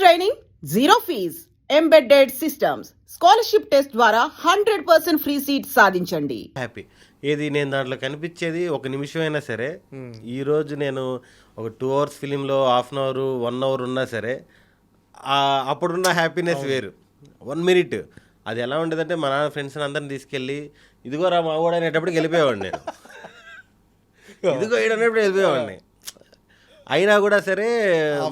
Training, zero fees, embedded systems, scholarship test ద్వారా 100% free seat సాధించండి. Happy ఏది నేను దాంట్లో కనిపించేది ఒక నిమిషం అయినా సరే. ఈరోజు నేను ఒక 2 hours ఫిలింలో హాఫ్ అన్ అవర్ 1 hour ఉన్నా సరే అప్పుడున్న హ్యాపీనెస్ వేరు. 1 minute అది ఎలా ఉండేదంటే మా నాన్న ఫ్రెండ్స్ని అందరిని తీసుకెళ్ళి ఇదిగో రా మా వాడు అనేటప్పటికి వెళ్ళిపోయేవాడిని నేను. ఇదిగో ఏడనేప్పుడు వెళ్ళిపోయేవాడిని. అయినా కూడా సరే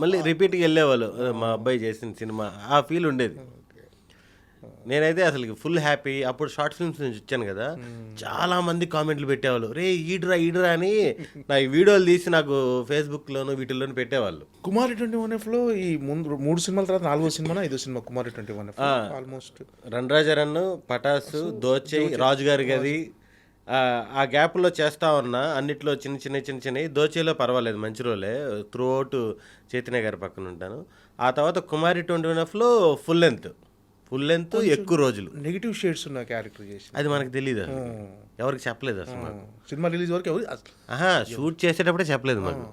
మళ్ళీ రిపీట్కి వెళ్ళేవాళ్ళు. మా అబ్బాయి చేసిన సినిమా ఆ ఫీల్ ఉండేది. నేనైతే అసలు ఫుల్ హ్యాపీ. అప్పుడు షార్ట్ ఫిల్మ్స్ నుంచి వచ్చాను కదా, చాలా మంది కామెంట్లు పెట్టేవాళ్ళు, రే ఈడ్రా అని నా ఈ వీడియోలు తీసి నాకు ఫేస్బుక్లోను వీటిల్లోనూ పెట్టేవాళ్ళు. కుమారి 21Fలో ఈ ముందు 3 సినిమాల తర్వాత 4వ సినిమా 5వ సినిమా కుమారి 21F ఆల్మోస్ట్ రణరాజరన్ను, పటాసు, దోచై, రాజుగారి గది ఆ గ్యాప్లో చేస్తా ఉన్నా. అన్నిట్లో చిన్న దోచేలో పర్వాలేదు, మంచి రోలే. త్రూ అవుట్ చైతన్య గారి పక్కన ఉంటాను. ఆ తర్వాత కుమారి 21Fలో ఫుల్ లెంత్ ఎక్కువ రోజులు నెగిటివ్ షేడ్స్ ఉన్న క్యారెక్టర్ చేసి అది మనకు తెలియదు, ఎవరికి చెప్పలేదు అసలు. సినిమా రిలీజ్ వరకు షూట్ చేసేటప్పుడే చెప్పలేదు మాకు,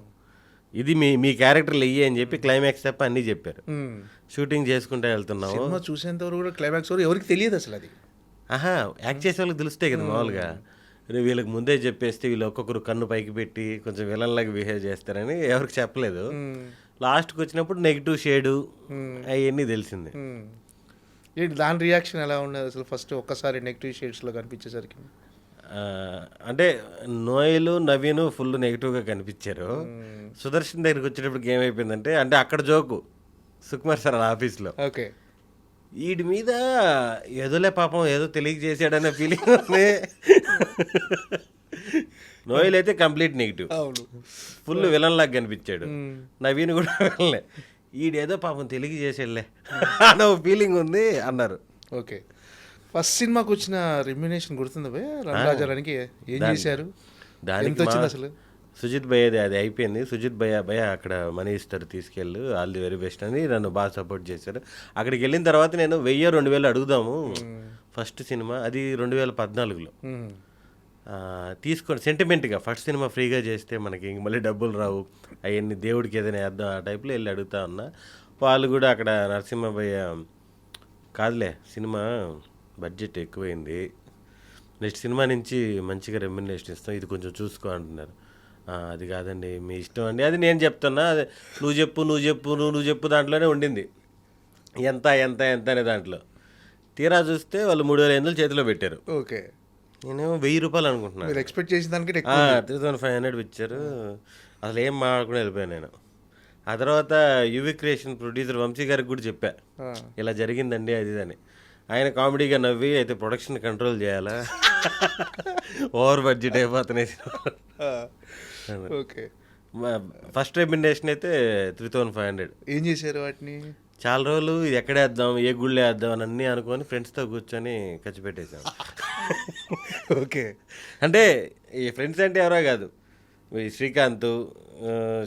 ఇది మీ క్యారెక్టర్లు ఇయ్యి అని చెప్పి క్లైమాక్స్ తప్ప అన్నీ చెప్పారు. షూటింగ్ చేసుకుంటూ వెళ్తున్నాము. సినిమా చూసేంత వరకు కూడా క్లైమాక్స్ వరకు ఎవరికి తెలియదు అసలు. అది యాక్ట్ చేసే వాళ్ళకి తెలుస్తాయి కదా మామూలుగా. వీళ్ళకి ముందే చెప్పేస్తే వీళ్ళు ఒక్కొక్కరు కన్ను పైకి పెట్టి కొంచెం విలన్లాగా బిహేవ్ చేస్తారని ఎవరికి చెప్పలేదు. లాస్ట్కి వచ్చినప్పుడు నెగిటివ్ షేడు అవన్నీ తెలిసింది. ఏంటి దాని రియాక్షన్ ఎలా ఉండదు అసలు? ఫస్ట్ ఒక్కసారి నెగిటివ్ షేడ్స్లో కనిపించేసరికి అంటే నోయలు నవీను ఫుల్ నెగిటివ్గా కనిపించారు. సుదర్శన్ దగ్గరికి వచ్చేటప్పటికి ఏమైపోయిందంటే, అంటే అక్కడ జోకు సుకుమార్ సార్ ఆఫీస్లో ఓకే వీడి మీద ఏదోలే పాపం ఏదో తెలియజేసాడనే ఫీలింగ్ ఉంది. నోయల్ అయితే కంప్లీట్ నెగిటివ్, ఫుల్ విలన్ లాగా కనిపించాడు. నవీన్ కూడా విలన్లే, ఈడేదో పాపం తెలియజేసాడులే అన్న ఫీలింగ్ ఉంది అన్నారు. ఓకే, ఫస్ట్ సినిమాకి వచ్చిన రెమ్యునేషన్ గుర్తుందా భయ్య? రణరాజానికి ఏం చేశారు? ఎంత వచ్చింది అసలు? సుజిత్ భయ్యది అది అయిపోయింది. సుజిత్ భయ్య అక్కడ మనీ ఇస్తారు, తీసుకెళ్ళు, ఆల్ ది వెరీ బెస్ట్ అని నన్ను బాగా సపోర్ట్ చేశారు. అక్కడికి వెళ్ళిన తర్వాత నేను 1000-2000 అడుగుదాము, ఫస్ట్ సినిమా అది 2014లో తీసుకోండి సెంటిమెంట్గా. ఫస్ట్ సినిమా ఫ్రీగా చేస్తే మనకి ఇంక మళ్ళీ డబ్బులు రావు, అవన్నీ దేవుడికి ఏదైనా వేద్దాం ఆ టైప్లో వెళ్ళి అడుగుతా ఉన్నా. వాళ్ళు కూడా అక్కడ నరసింహ భయ్య కాదులే సినిమా బడ్జెట్ ఎక్కువైంది, నెక్స్ట్ సినిమా నుంచి మంచిగా రెమ్యునరేషన్ ఇస్తాం, ఇది కొంచెం చూసుకో అంటున్నారు. అది కాదండి మీ ఇష్టం అండి, అది నేను చెప్తున్నా, అదే నువ్వు చెప్పు దాంట్లోనే ఉండింది ఎంత అనే దాంట్లో. తీరా చూస్తే వాళ్ళు 3500 చేతిలో పెట్టారు. ఓకే, నేనేమో 1000 రూపాయలు అనుకుంటున్నాను. మీరు ఎక్స్పెక్ట్ చేసిన దానికి 3500 ఇచ్చారు. అసలు ఏం మాట్లాడుకుని వెళ్ళిపోయాను నేను. ఆ తర్వాత యువి క్రియేషన్ ప్రొడ్యూసర్ వంశీ గారికి కూడా చెప్పా, ఇలా జరిగిందండి అది అని. ఆయన కామెడీగా నవ్వి, అయితే ప్రొడక్షన్ కంట్రోల్ చేయాలా, ఓవర్ బడ్జెట్ అయిపోతున్నాయి. ఓకే, ఫస్ట్ రెమ్యునరేషన్ అయితే 3500. ఏం చేశారు వాటిని? చాలా రోజులు ఇది ఎక్కడ వేద్దాం, ఏ గుళ్ళో వేద్దాం అని అన్నీ అనుకొని ఫ్రెండ్స్తో కూర్చొని ఖర్చు పెట్టేశాం. ఓకే, అంటే ఈ ఫ్రెండ్స్ అంటే ఎవరో కాదు, ఈ శ్రీకాంత్,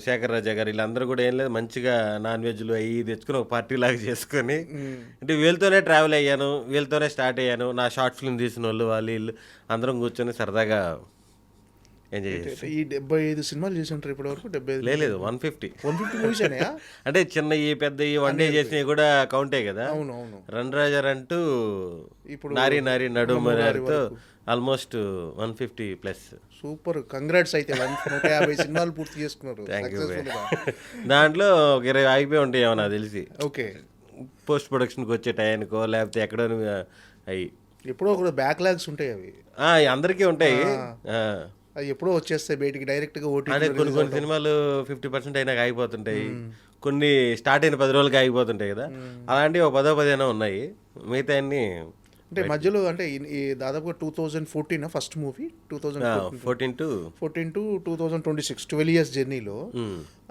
శేఖర్ రాజా గారు, వీళ్ళందరూ కూడా ఏం లేదు, మంచిగా నాన్ వెజ్లు అవి తెచ్చుకొని ఒక పార్టీ లాగా చేసుకొని, అంటే వీళ్ళతోనే ట్రావెల్ అయ్యాను, వీళ్ళతోనే స్టార్ట్ అయ్యాను. నా షార్ట్ ఫిల్మ్ తీసిన వాళ్ళు వీళ్ళు అందరం కూర్చొని సరదాగా ఎంజాయ్ చేసి. ఈ 75 సినిమాలు చేసి ఉంటారు ఇప్పటి వరకు? 75 లేదు 150 మూవీస్ అనేయా? అంటే చిన్న ఈ పెద్ద ఈ వన్ డే చేసినవి కూడా కౌంటే కదా. అవును, రణరాజర్ అంటూ ఇప్పుడు నారీ నడుమతో ఆల్మోస్ట్ 150+. Super, congrats. అయితే 150 సినిమాలు పూర్తి చేసుకున్నారు. దాంట్లో ఒక 20 ఆగిపోయి ఉంటాయి ఏమో నాకు తెలిసి. ఓకే, పోస్ట్ ప్రొడక్షన్కి వచ్చే టైంకో లేకపోతే ఎక్కడో అవి ఎప్పుడో ఒక బ్యాక్లాగ్స్ ఉంటాయి, అవి అందరికీ ఉంటాయి. అవి ఎప్పుడో వచ్చేస్తాయి బయటికి డైరెక్ట్గా. అంటే కొన్ని సినిమాలు 50% అయినాక ఆగిపోతుంటాయి, కొన్ని స్టార్ట్ అయిన 10 రోజులకి ఆగిపోతుంటాయి కదా, అలాంటివి ఒక 10-15 ఉన్నాయి. మిగతా అన్ని అంటే మధ్యలో, అంటే ఈ దాదాపుగా 2014 ఫస్ట్ మూవీ, 2014 to 2026 12 years జర్నీలో,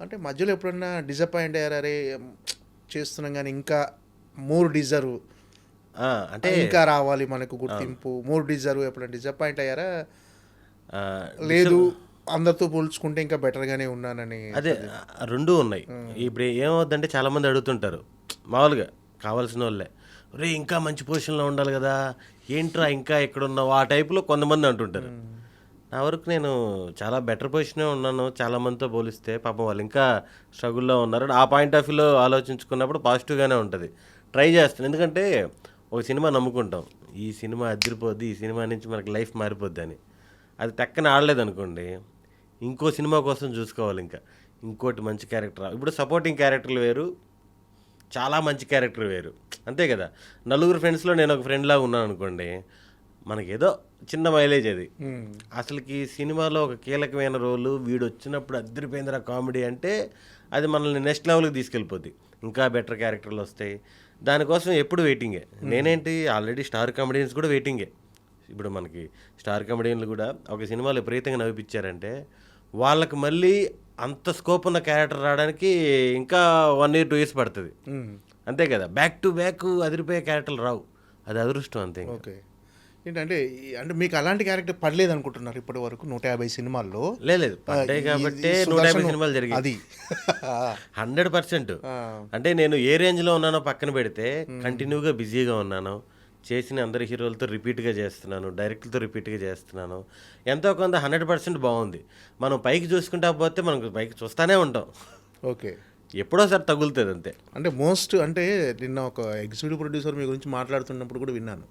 అంటే మధ్యలో ఎప్పుడన్నా డిసప్పాయింట్ అయ్యారా? అరే చేస్తున్నాం కానీ ఇంకా మోర్ డిజర్వ్, అంటే ఇంకా రావాలి మనకు గుర్తింపు, మోర్ డిజర్వ్, ఎప్పుడన్నా డిసప్పాయింట్ అయ్యారా? లేదు అందరితో పోల్చుకుంటే ఇంకా బెటర్గానే ఉన్నానని? అదే రెండూ ఉన్నాయి. ఇప్పుడు ఏమవుద్దంటే చాలామంది అడుగుతుంటారు మామూలుగా కావాల్సిన వాళ్ళే, రే ఇంకా మంచి పొజిషన్లో ఉండాలి కదా, ఏంట్రా ఇంకా ఎక్కడున్నావు ఆ టైప్లో కొంతమంది అంటుంటారు. నా వరకు నేను చాలా బెటర్ పొజిషనే ఉన్నాను చాలా మందితో పోలిస్తే. పాపం వాళ్ళు ఇంకా స్ట్రగుల్‌లో ఉన్నారు. ఆ పాయింట్ ఆఫ్ వ్యూలో ఆలోచించుకున్నప్పుడు పాజిటివ్‌గానే ఉంటది. ట్రై చేస్తాను. ఎందుకంటే ఒక సినిమా నమ్ముకుంటాం. ఈ సినిమా అదిరిపోద్ది. ఈ సినిమా నుంచి మనకి లైఫ్ మారిపోద్దని. అది టక్కన ఆడలేదనుకోండి, ఇంకో సినిమా కోసం చూసుకోవాలింకా. ఇంకోటి మంచి క్యారెక్టర్ ఇప్పుడు సపోర్టింగ్ క్యారెక్టర్లు వేరు, చాలా మంచి క్యారెక్టర్ వేరు. అంతే కదా! నలుగురు ఫ్రెండ్స్‌లో నేను ఒక ఫ్రెండ్‌లాగా ఉన్నాననుకోండి, మనకేదో చిన్న మైలేజ్ అది. అసలుకి సినిమాలో ఒక కీలకమైన రోలు వీడొచ్చినప్పుడు అదిరిపోయిందిరా కామెడీ అంటే, అది మనల్ని నెక్స్ట్ లెవెల్‌కి తీసుకెళ్ళిపోద్ది. ఇంకా బెటర్ క్యారెక్టర్లు వస్తాయి. దానికోసం ఎప్పుడు వెయిటింగే. నేనేంటి ఆల్రెడీ స్టార్ కామెడియన్స్ కూడా వెయిటింగే. ఇప్పుడు మనకి స్టార్ కామెడియన్లు కూడా ఒక సినిమాలో విపరీతంగా నవ్విపిచ్చారంటే, వాళ్ళకి మళ్ళీ అంత స్కోప్ ఉన్న క్యారెక్టర్ రావడానికి ఇంకా 1 ఇయర్ 2 ఇయర్స్ పడుతుంది. అంతే కదా! బ్యాక్ టు బ్యాక్ అదిరిపోయే క్యారెక్టర్లు రావు. అది అదృష్టం అంతే. ఓకే. ఏంటంటే అంటే మీకు అలాంటి క్యారెక్టర్ పడలేదు అనుకుంటున్నారు ఇప్పటి వరకు 150 సినిమాల్లో? లేదు పడ్డాయి కాబట్టి 150 సినిమాలు జరిగాయి. అది 100%. అంటే నేను ఏ రేంజ్లో ఉన్నానో పక్కన పెడితే కంటిన్యూగా బిజీగా ఉన్నాను. చేసిన అందరి హీరోలతో రిపీట్గా చేస్తున్నాను, డైరెక్టర్తో రిపీట్గా చేస్తున్నాను. ఎంతో కొంత 100% బాగుంది. మనం పైకి చూసుకుంటా పోతే మనం పైకి చూస్తూనే ఉంటాం. ఓకే. ఎప్పుడోసారి తగులుతుంది అంతే. అంటే అంటే నిన్న ఒక ఎగ్జిక్యూటివ్ ప్రొడ్యూసర్ మీ గురించి మాట్లాడుతున్నప్పుడు కూడా విన్నాను.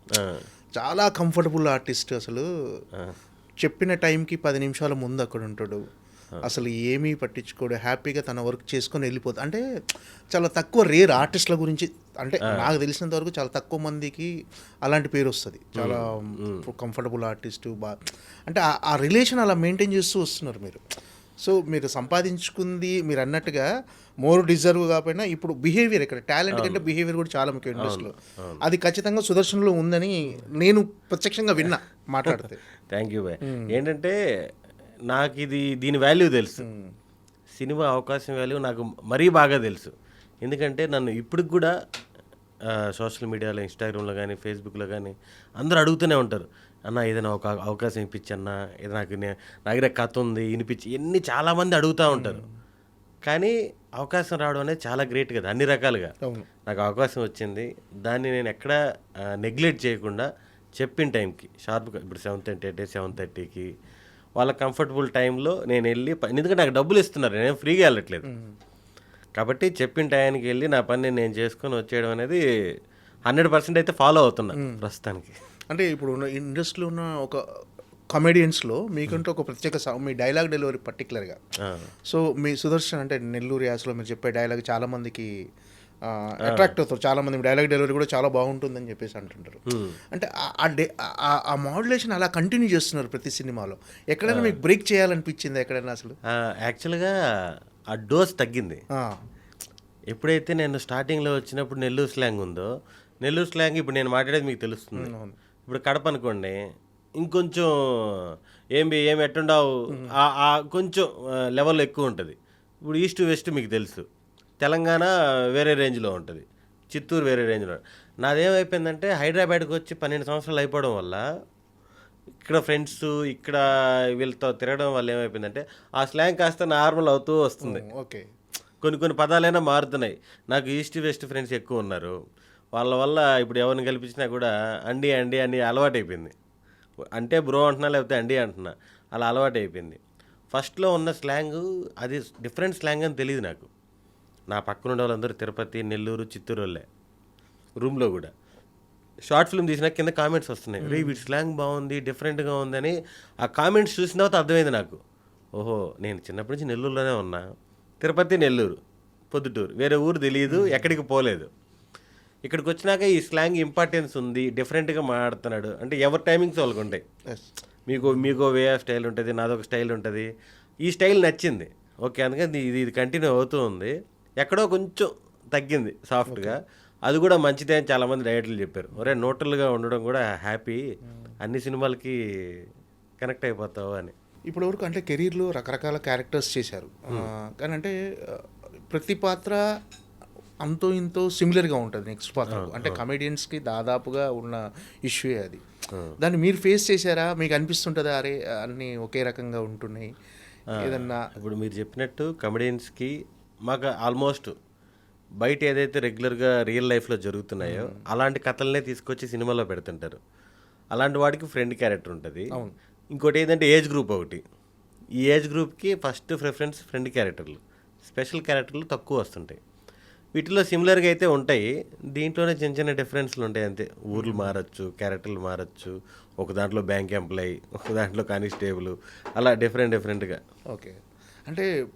చాలా కంఫర్టబుల్ ఆర్టిస్ట్, అసలు చెప్పిన టైంకి 10 నిమిషాల ముందు అక్కడ ఉంటాడు, అసలు ఏమీ పట్టించుకోడు, హ్యాపీగా తన వర్క్ చేసుకొని వెళ్ళిపోతుంది. అంటే చాలా తక్కువ రేర్ ఆర్టిస్టుల గురించి, అంటే నాకు తెలిసినంత వరకు చాలా తక్కువ మందికి అలాంటి పేరు వస్తుంది. చాలా కంఫర్టబుల్ ఆర్టిస్టు అంటే ఆ రిలేషన్ అలా మెయింటైన్ చేస్తూ వస్తున్నారు మీరు. సో మీరు సంపాదించుకుంది మీరు అన్నట్టుగా మోర్ డిజర్వ్ కాకపోయినా ఇప్పుడు బిహేవియర్, ఇక్కడ టాలెంట్ కంటే బిహేవియర్ కూడా చాలా ముఖ్యం ఇండస్ట్రీలో. అది ఖచ్చితంగా సుదర్శన్లో ఉందని నేను ప్రత్యక్షంగా విన్నా మాట్లాడితే. Thank you boy. ఏంటంటే నాకు దీని వాల్యూ తెలుసు. సినిమా అవకాశం వాల్యూ నాకు మరీ బాగా తెలుసు. ఎందుకంటే నన్ను ఇప్పటికి కూడా సోషల్ మీడియాలో, ఇన్స్టాగ్రామ్లో కానీ, ఫేస్బుక్లో కానీ అందరూ అడుగుతూనే ఉంటారు, అన్న ఏదైనా ఒక అవకాశం ఇప్పించన్నా, ఏదో నాకు దగ్గర కథ ఉంది వినిపించి, ఇవన్నీ చాలామంది అడుగుతూ ఉంటారు. కానీ అవకాశం రావడం అనేది చాలా గ్రేట్ కదా, అన్ని రకాలుగా. నాకు అవకాశం వచ్చింది, దాన్ని నేను ఎక్కడా నెగ్లెక్ట్ చేయకుండా చెప్పిన టైంకి షార్ప్గా, ఇప్పుడు 7:30 అంటే 7:30కి వాళ్ళ కంఫర్టబుల్ టైంలో నేను వెళ్ళి, ఎందుకంటే నాకు డబ్బులు ఇస్తున్నారు, నేను ఫ్రీగా వెళ్ళట్లేదు కాబట్టి చెప్పిన టైంకి వెళ్ళి నా పని నేను చేసుకొని వచ్చేయడం అనేది 100% అయితే ఫాలో అవుతున్నా ప్రస్తుతానికి. అంటే ఇప్పుడు ఇండస్ట్రీలో ఉన్న ఒక కమెడియన్స్లో మీకంటూ ఒక ప్రత్యేక మీ డైలాగ్ డెలివరీ పర్టికులర్గా. సో మీ సుదర్శన్ అంటే నెల్లూరు యాసలో మీరు చెప్పే డైలాగ్ చాలామందికి అట్రాక్ట్ అవుతారు. చాలామంది డైలాగ్ డెలివరీ కూడా చాలా బాగుంటుందని చెప్పేసి అంటుంటారు. అంటే ఆ మోడ్యులేషన్ అలా కంటిన్యూ చేస్తున్నారు ప్రతి సినిమాలో. ఎక్కడైనా మీకు బ్రేక్ చేయాలనిపించింది ఎక్కడైనా అసలు? యాక్చువల్గా ఆ డోస్ తగ్గింది. ఎప్పుడైతే నేను స్టార్టింగ్లో వచ్చినప్పుడు నెల్లూరు స్లాంగ్ ఉందో, నెల్లూరు స్లాంగ్ ఇప్పుడు నేను మాట్లాడేది మీకు తెలుస్తుంది. ఇప్పుడు కడప అనుకోండి, ఇంకొంచెం ఏమి ఎట్టుండవు, కొంచెం లెవెల్ ఎక్కువ ఉంటుంది. ఇప్పుడు ఈస్ట్ వెస్ట్ మీకు తెలుసు, తెలంగాణ వేరే రేంజ్లో ఉంటుంది, చిత్తూరు వేరే రేంజ్లో. నాదేమైపోయిందంటే హైదరాబాద్కి వచ్చి 12 సంవత్సరాలు అయిపోవడం వల్ల, ఇక్కడ ఫ్రెండ్స్ ఇక్కడ వీళ్ళతో తిరగడం వల్ల ఏమైపోయిందంటే ఆ స్లాంగ్ కాస్త నార్మల్ అవుతూ వస్తుంది. ఓకే. కొన్ని పదాలైనా మారుతున్నాయి. నాకు ఈస్ట్ వెస్ట్ ఫ్రెండ్స్ ఎక్కువ ఉన్నారు, వాళ్ళ వల్ల ఇప్పుడు ఎవరిని కల్పించినా కూడా అండి అని అలవాటు అయిపోయింది. అంటే బ్రో అంటున్నా, లేకపోతే అండి అంటున్నా, అలా అలవాటు అయిపోయింది. ఫస్ట్లో ఉన్న స్లాంగ్ అది డిఫరెంట్ స్లాంగ్ అని తెలియదు నాకు. నా పక్కన ఉండే వాళ్ళందరూ తిరుపతి, నెల్లూరు, చిత్తూరు వాళ్ళే. రూమ్లో కూడా షార్ట్ ఫిల్మ్ తీసినా కింద కామెంట్స్ వస్తున్నాయి, రే వీడి స్లాంగ్ బాగుంది, డిఫరెంట్గా ఉందని. ఆ కామెంట్స్ చూసిన తర్వాత అర్థమైంది నాకు, ఓహో నేను చిన్నప్పటి నుంచి నెల్లూరులోనే ఉన్నా, తిరుపతి, నెల్లూరు, పొద్దుటూరు, వేరే ఊరు తెలియదు, ఎక్కడికి పోలేదు. ఇక్కడికి వచ్చినాక ఈ స్లాంగ్ ఇంపార్టెన్స్ ఉంది, డిఫరెంట్గా మాట్లాడుతున్నాడు అంటే ఎవరి టైమింగ్స్ వాళ్ళకు ఉంటాయి. మీకో వే ఆఫ్ స్టైల్ ఉంటుంది, నాదొక స్టైల్ ఉంటుంది. ఈ స్టైల్ నచ్చింది, ఓకే, అందుకని ఇది కంటిన్యూ అవుతూ ఉంది. ఎక్కడో కొంచెం తగ్గింది సాఫ్ట్గా, అది కూడా మంచిదే అని చాలామంది డైరెక్టర్లు చెప్పారు. ఒరే న్యూట్రల్గా ఉండడం కూడా హ్యాపీ, అన్ని సినిమాలకి కనెక్ట్ అయిపోతావు అని. ఇప్పటి వరకు అంటే కెరీర్లో రకరకాల క్యారెక్టర్స్ చేశారు, కానీ అంటే ప్రతి పాత్ర అంతో ఇంతో సిమిలర్గా ఉంటుంది నెక్స్ట్ పాత్ర. అంటే కమెడియన్స్కి దాదాపుగా ఉన్న ఇష్యూ అది. దాన్ని మీరు ఫేస్ చేశారా? మీకు అనిపిస్తుంటుందా అరే అన్నీ ఒకే రకంగా ఉంటున్నాయి ఏదన్నా? ఇప్పుడు మీరు చెప్పినట్టు కమెడియన్స్కి మాకు ఆల్మోస్ట్ బయట ఏదైతే రెగ్యులర్గా రియల్ లైఫ్లో జరుగుతున్నాయో అలాంటి కథలనే తీసుకొచ్చి సినిమాలో పెడుతుంటారు. అలాంటి వాడికి ఫ్రెండ్ క్యారెక్టర్ ఉంటుంది, ఇంకోటి ఏంటంటే ఏజ్ గ్రూప్ ఒకటి. ఈ ఏజ్ గ్రూప్కి ఫస్ట్ ప్రిఫరెన్స్ ఫ్రెండ్ క్యారెక్టర్లు, స్పెషల్ క్యారెక్టర్లు తక్కువ వస్తుంటాయి. వీటిలో సిమిలర్గా అయితే ఉంటాయి, దీంట్లోనే చిన్న చిన్న డిఫరెన్స్లు ఉంటాయి అంతే. ఊర్లు మారచ్చు, క్యారెక్టర్లు మారచ్చు, ఒక దాంట్లో బ్యాంక్ ఎంప్లాయీ, ఒక దాంట్లో కానిస్టేబుల్, అలా డిఫరెంట్గా. ఓకే. అంటే